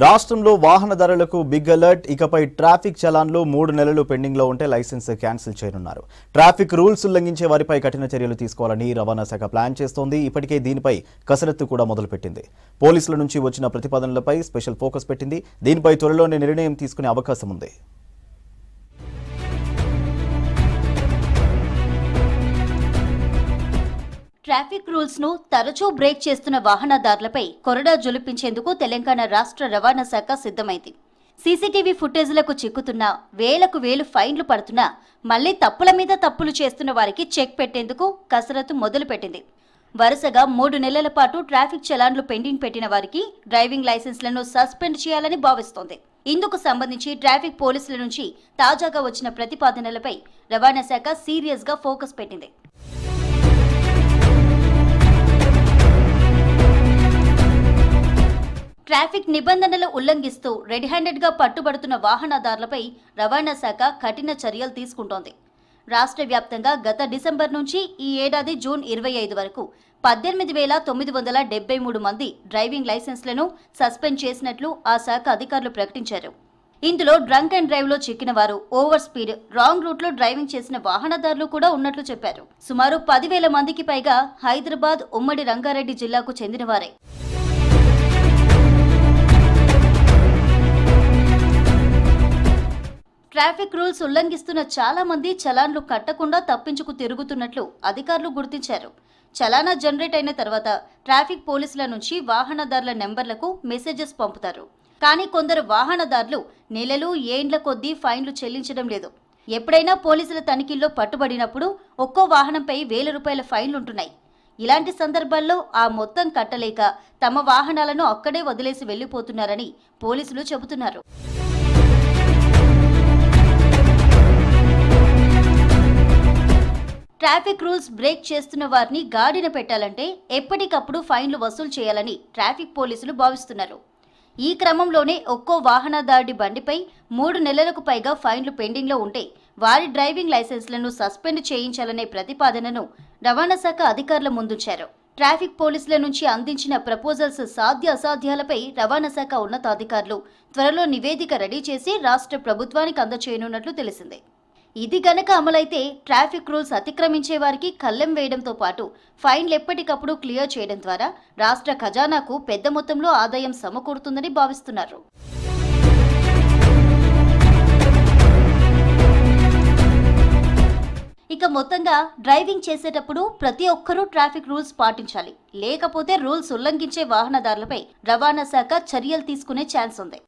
రాష్ట్రంలో వాహనదారులకు big alert. ఇకపై ట్రాఫిక్ చలాన్లు 3 నెలలు పెండింగ్ లో ఉంటే లైసెన్స్ క్యాన్సిల్ చేయనున్నారు. ట్రాఫిక్ రూల్స్ ఉల్లంఘించే వారిపై కఠిన చర్యలు తీసుకోవాలని రవాణా శాఖ ప్లాన్ చేస్తోంది. ఇప్పటికే దీనిపై కసరత్తు కూడా మొదలుపెట్టింది. పోలీసుల నుంచి వచ్చిన ప్రతిపాదనలపై స్పెషల్ ఫోకస్ పెట్టింది. దీనిపై త్వరలోనే నిర్ణయం తీసుకునే అవకాశం ఉంది. ట్రాఫిక్ రూల్స్ ను తరచూ బ్రేక్ చేస్తున్న వాహనదారులపై కొరడా జొలిపించేందుకు తెలంగాణ రాష్ట్ర రవాణా శాఖ సిద్ధమైంది. సీసీటీవీ ఫుటేజ్లకు చిక్కుతున్న వేలకు వేలు ఫైన్లు పడుతున్నా మళ్లీ తప్పుల మీద తప్పులు చేస్తున్న వారికి చెక్ పెట్టేందుకు కసరత్తు మొదలుపెట్టింది. వరుసగా 3 నెలల పాటు ట్రాఫిక్ చలాన్లు పెండింగ్ పెట్టిన వారికి డ్రైవింగ్ లైసెన్స్లను సస్పెండ్ చేయాలని భావిస్తోంది. ఇందుకు సంబంధించి ట్రాఫిక్ పోలీసుల నుంచి తాజాగా వచ్చిన ప్రతిపాదనలపై రవాణా శాఖ సీరియస్ గా ఫోకస్ పెట్టింది. ట్రాఫిక్ నిబంధనలు ఉల్లంఘిస్తూ రెడ్ హ్యాండెడ్ గా పట్టుబడుతున్న వాహనదారులపై రవాణా శాఖ కఠిన చర్యలు తీసుకుంటోంది. రాష్ట్ర వ్యాప్తంగా గత డిసెంబర్ నుంచి ఈ ఏడాది జూన్ 25 వరకు 18,973 మంది డ్రైవింగ్ లైసెన్స్లను సస్పెండ్ చేసినట్లు ఆ శాఖ అధికారులు ప్రకటించారు. ఇందులో డ్రంక్ అండ్ డ్రైవ్ లో చిక్కిన వారు, ఓవర్ స్పీడ్, రాంగ్ రూట్ లో డ్రైవింగ్ చేసిన వాహనదారులు కూడా ఉన్నట్లు చెప్పారు. సుమారు 10,000 మందికి పైగా హైదరాబాద్, ఉమ్మడి రంగారెడ్డి జిల్లాకు చెందినవారే. ట్రాఫిక్ రూల్స్ ఉల్లంఘిస్తున్న చాలా మంది చలాన్లు కట్టకుండా తప్పించుకు తిరుగుతున్నట్లు అధికారులు గుర్తించారు. చలానా జనరేట్ అయిన తర్వాత ట్రాఫిక్ పోలీసుల నుంచి వాహనదారుల నెంబర్లకు మెసేజెస్ పంపుతారు. కానీ కొందరు వాహనదారులు నెలలు, ఏండ్ల కొద్దీ ఫైన్లు చెల్లించడం లేదు. ఎప్పుడైనా పోలీసుల తనిఖీల్లో పట్టుబడినప్పుడు ఒక్కో వాహనంపై 1,000 రూపాయల ఫైన్లుంటున్నాయి. ఇలాంటి సందర్భాల్లో ఆ మొత్తం కట్టలేక తమ వాహనాలను అక్కడే వదిలేసి వెళ్లిపోతున్నారని పోలీసులు చెబుతున్నారు. ట్రాఫిక్ రూల్స్ బ్రేక్ చేస్తున్న వారిని గాడిన పెట్టాలంటే ఎప్పటికప్పుడు ఫైన్లు వసూలు చేయాలని ట్రాఫిక్ పోలీసులు భావిస్తున్నారు. ఈ క్రమంలోనే ఒక్కో వాహనదారుడి బండిపై 3 నెలలకు పైగా ఫైన్లు పెండింగ్లో ఉంటే వారి డ్రైవింగ్ లైసెన్స్లను సస్పెండ్ చేయించాలనే ప్రతిపాదనను రవాణా శాఖ అధికారుల ముందుంచారు. ట్రాఫిక్ పోలీసుల నుంచి అందించిన ప్రపోజల్స్ సాధ్య అసాధ్యాలపై రవాణా శాఖ ఉన్నతాధికారులు త్వరలో నివేదిక రెడీ చేసి రాష్ట్ర ప్రభుత్వానికి అందజేయనున్నట్లు తెలిసింది. ఇది గనక అమలైతే ట్రాఫిక్ రూల్స్ అతిక్రమించే వారికి కళ్ళెం వేయడంతో పాటు ఫైన్లు ఎప్పటికప్పుడు క్లియర్ చేయడం ద్వారా రాష్ట్ర ఖజానాకు పెద్ద మొత్తంలో ఆదాయం సమకూరుతుందని భావిస్తున్నారు. ఇక మొత్తంగా డ్రైవింగ్ చేసేటప్పుడు ప్రతి ఒక్కరూ ట్రాఫిక్ రూల్స్ పాటించాలి. లేకపోతే రూల్స్ ఉల్లంఘించే వాహనదారులపై రవాణా శాఖ చర్యలు తీసుకునే ఛాన్స్ ఉంది.